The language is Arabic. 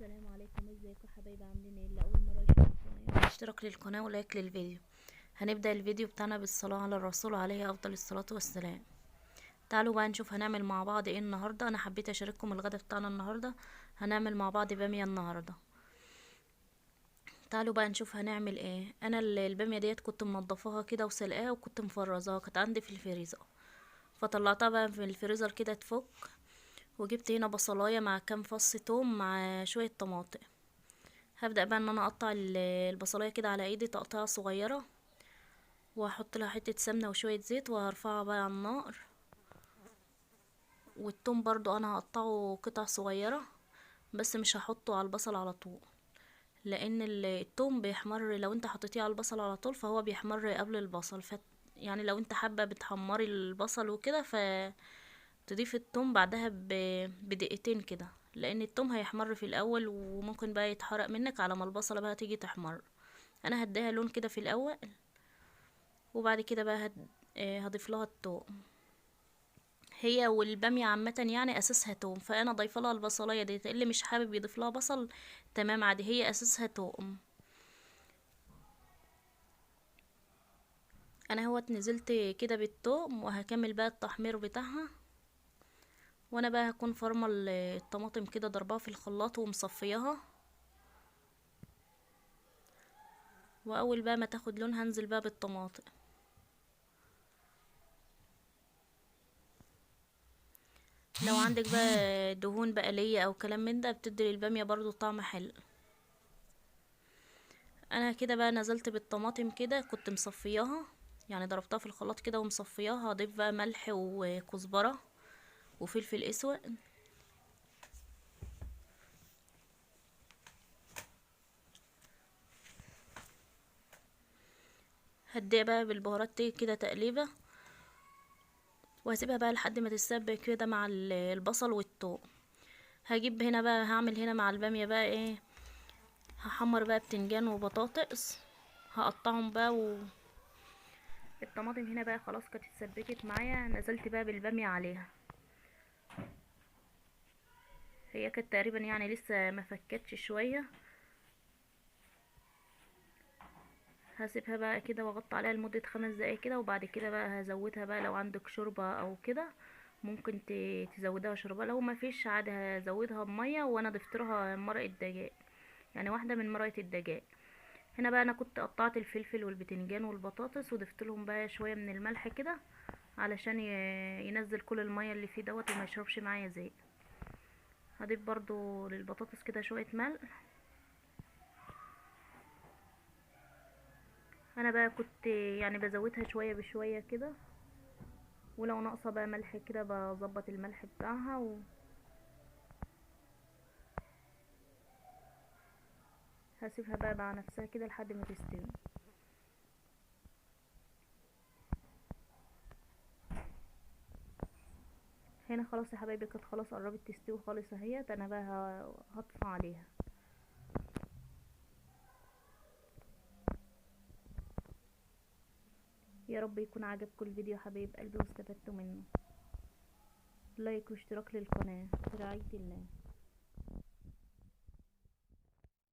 السلام عليكم، ازيكم حبايبي؟ عاملين ايه؟ اللي اول مره يشوف القناه اشتراك للقناه ولايك للفيديو. هنبدا الفيديو بتاعنا بالصلاه على الرسول عليه افضل الصلاه والسلام. تعالوا بقى نشوف هنعمل مع بعض ايه النهارده. انا حبيت اشارككم الغدا بتاعنا النهارده. هنعمل مع بعض باميه النهارده. تعالوا بقى نشوف هنعمل ايه. انا الباميه ديت كنت منضفاها كده وسلقاها وكنت مفرزاها، كانت عندي في الفريزر، فطلعتها بقى في الفريزر كده تفك. وجبت هنا بصلايه مع كام فص توم مع شويه طماطم. هبدأ بقى ان انا اقطع البصلايه كده على ايدي تقطيعه صغيره، وهحط لها حته سمنه وشويه زيت وهرفعها بقى على النار. والثوم برضو انا هقطعه قطع صغيره، بس مش هحطه على البصل على طول، لان الثوم بيحمر لو انت حطيتيه على البصل على طول، فهو بيحمر قبل البصل. يعني لو انت حابه بتحمري البصل وكده فتضيف الثوم بعدها بدقيقتين كده، لان الثوم هيحمر في الاول وممكن بقى يتحرق منك على ما البصله بقى تيجي تحمر. انا هديها لون كده في الاول، وبعد كده بقى هضيف لها الثوم. هي والباميه عامه يعني اساسها توم، فانا ضايفه لها البصلايه دي. اللي مش حابب يضيف لها بصل تمام عادي، هي اساسها توم. انا هوت نزلت كده بالثوم، وهكمل بقى التحمير بتاعها. وانا بقى هكون فرمه الطماطم كده ضربها في الخلاط ومصفياها. واول بقى ما تاخد لون هنزل بقى بالطماطم. لو عندك بقى دهون بقليه او كلام من ده بتدي للباميه برضو طعم حلو. انا كده بقى نزلت بالطماطم كده، كنت مصفياها، يعني ضربتها في الخلاط كده ومصفياها. هضيف بقى ملح وكزبره وفلفل اسود. هديها بقى بالبهارات كده تقليبه، وهسيبها بقى لحد ما تتسبك كده مع البصل والثوم. هجيب هنا بقى هعمل هنا مع الباميه بقى ايه، هحمر بقى بتنجان وبطاطس، هقطعهم بقى. الطماطم هنا بقى خلاص كانت اتسبكت معايا، نزلت بقى بالباميه عليها. هي كانت تقريبا يعني لسه ما فكتش شويه. هسيبها بقى كده واغطي عليها لمدة 5 دقايق كده، وبعد كده بقى هزودها بقى لو عندك شوربة او كده ممكن تزودها شوربة. لو ما فيش عادي هزودها بمية. وانا ضفت لها مرقة دجاج، يعني واحدة من مرقة الدجاج. هنا بقى انا كنت قطعت الفلفل والبتنجان والبطاطس وضفت لهم بقى شوية من الملح كده علشان ينزل كل المية اللي فيه دوت وما يشربش معايا زيت. هضيف برضو للبطاطس كده شوية ملح. انا بقى كنت يعني بزودها شوية بشوية كده، ولو ناقصه بقى ملح كده بظبط الملح بتاعها هسيبها بقى مع نفسها كده لحد ما تستوي. هنا خلاص يا حبايبي، كانت خلاص قربت تستوي خالص اهيت. انا بقى هطفي عليها. يا رب يكون عجبكم الفيديو يا حبايب قلبي واستفدتوا منه. لايك واشتراك للقناه في رعايه الله.